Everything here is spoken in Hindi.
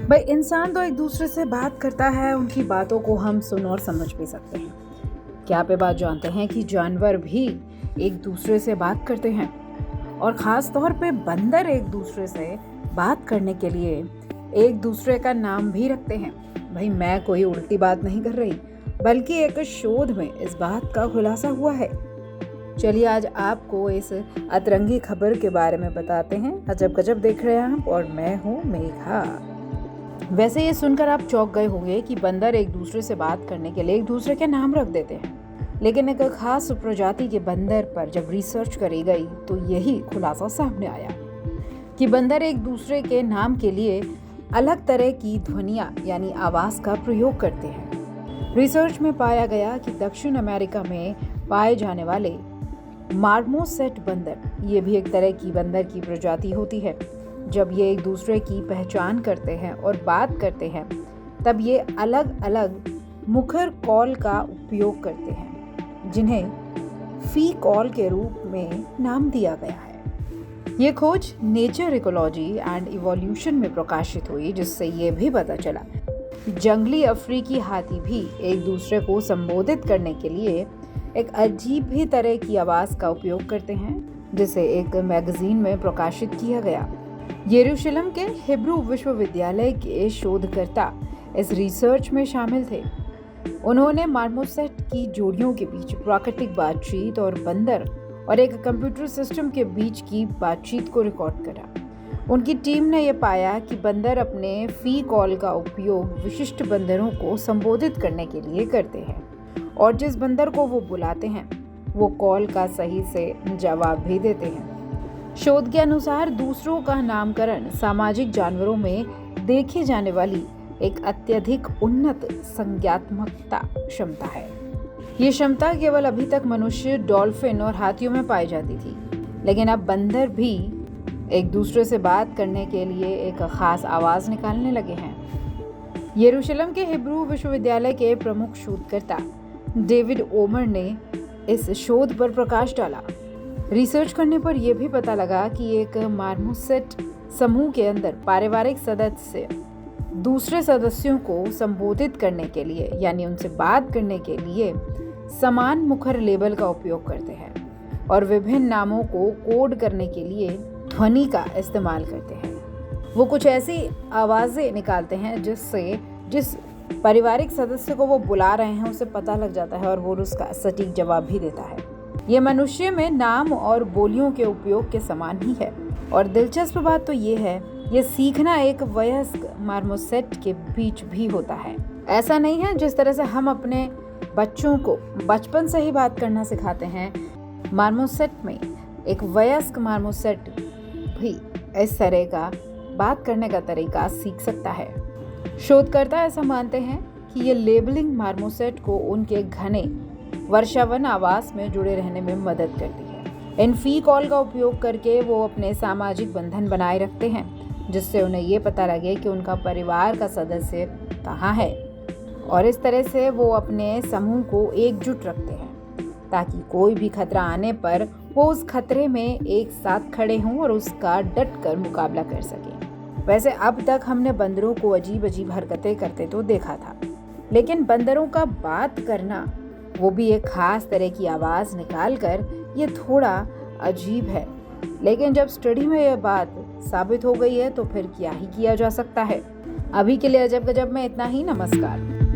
भाई इंसान तो एक दूसरे से बात करता है, उनकी बातों को हम सुन और समझ भी सकते हैं। क्या आप ये बात जानते हैं कि जानवर भी एक दूसरे से बात करते हैं और ख़ास तौर पे बंदर एक दूसरे से बात करने के लिए एक दूसरे का नाम भी रखते हैं। भाई मैं कोई उल्टी बात नहीं कर रही, बल्कि एक शोध में इस बात का खुलासा हुआ है। चलिए आज आपको इस अतरंगी खबर के बारे में बताते हैं। अजब गजब देख रहे हैं आप और मैं हूँ मेघा। वैसे ये सुनकर आप चौंक गए होंगे कि बंदर एक दूसरे से बात करने के लिए एक दूसरे के नाम रख देते हैं, लेकिन एक खास प्रजाति के बंदर पर जब रिसर्च करी गई तो यही खुलासा सामने आया कि बंदर एक दूसरे के नाम के लिए अलग तरह की ध्वनियाँ यानी आवाज़ का प्रयोग करते हैं। रिसर्च में पाया गया कि दक्षिण अमेरिका में पाए जाने वाले मार्मोसेट बंदर, ये भी एक तरह की बंदर की प्रजाति होती है। जब ये एक दूसरे की पहचान करते हैं और बात करते हैं, तब ये अलग अलग मुखर कॉल का उपयोग करते हैं, जिन्हें फी कॉल के रूप में नाम दिया गया है। ये खोज नेचर इकोलॉजी एंड इवोल्यूशन में प्रकाशित हुई, जिससे ये भी पता चला जंगली अफ्रीकी हाथी भी एक दूसरे को संबोधित करने के लिए एक अजीब ही तरह की आवाज़ का उपयोग करते हैं, जिसे एक मैगजीन में प्रकाशित किया गया। यरूशलेम के हिब्रू विश्वविद्यालय के शोधकर्ता इस रिसर्च में शामिल थे। उन्होंने मार्मोसेट की जोड़ियों के बीच प्राकृतिक बातचीत और बंदर और एक कंप्यूटर सिस्टम के बीच की बातचीत को रिकॉर्ड करा। उनकी टीम ने यह पाया कि बंदर अपने फी कॉल का उपयोग विशिष्ट बंदरों को संबोधित करने के लिए करते हैं, और जिस बंदर को वो बुलाते हैं वो कॉल का सही से जवाब भी देते हैं। शोध के अनुसार दूसरों का नामकरण सामाजिक जानवरों में देखी जाने वाली एक अत्यधिक उन्नत संज्ञात्मकता क्षमता है। ये क्षमता केवल अभी तक मनुष्य, डॉल्फिन और हाथियों में पाई जाती थी, लेकिन अब बंदर भी एक दूसरे से बात करने के लिए एक खास आवाज़ निकालने लगे हैं। यरूशलेम के हिब्रू विश्वविद्यालय के प्रमुख शोधकर्ता डेविड ओमर ने इस शोध पर प्रकाश डाला। रिसर्च करने पर यह भी पता लगा कि एक मार्मोसेट समूह के अंदर पारिवारिक सदस्य दूसरे सदस्यों को संबोधित करने के लिए यानी उनसे बात करने के लिए समान मुखर लेबल का उपयोग करते हैं और विभिन्न नामों को कोड करने के लिए ध्वनि का इस्तेमाल करते हैं। वो कुछ ऐसी आवाज़ें निकालते हैं जिससे जिस पारिवारिक सदस्य को वो बुला रहे हैं उसे पता लग जाता है और वो उसका सटीक जवाब भी देता है। ये मनुष्य में नाम और बोलियों के उपयोग के समान ही है। और दिलचस्प बात तो ये है, ये सीखना एक वयस्क मार्मोसेट के बीच भी होता है। ऐसा नहीं है जिस तरह से हम अपने बच्चों को बचपन से ही बात करना सिखाते हैं, मार्मोसेट में एक वयस्क मार्मोसेट भी इस तरह का बात करने का तरीका सीख सकता है। शोधकर्ता ऐसा मानते हैं कि ये लेबलिंग मार्मोसेट को उनके घने वर्षावन आवास में जुड़े रहने में मदद करती है। इन फी कॉल का उपयोग करके वो अपने सामाजिक बंधन बनाए रखते हैं, जिससे उन्हें ये पता लगे कि उनका परिवार का सदस्य कहाँ है, और इस तरह से वो अपने समूह को एकजुट रखते हैं ताकि कोई भी खतरा आने पर वो उस खतरे में एक साथ खड़े हों और उसका डट कर मुकाबला कर सकें। वैसे अब तक हमने बंदरों को अजीब अजीब हरकतें करते तो देखा था, लेकिन बंदरों का बात करना, वो भी एक खास तरह की आवाज़ निकालकर, ये थोड़ा अजीब है। लेकिन जब स्टडी में यह बात साबित हो गई है तो फिर क्या ही किया जा सकता है। अभी के लिए अजब गजब में इतना ही। नमस्कार।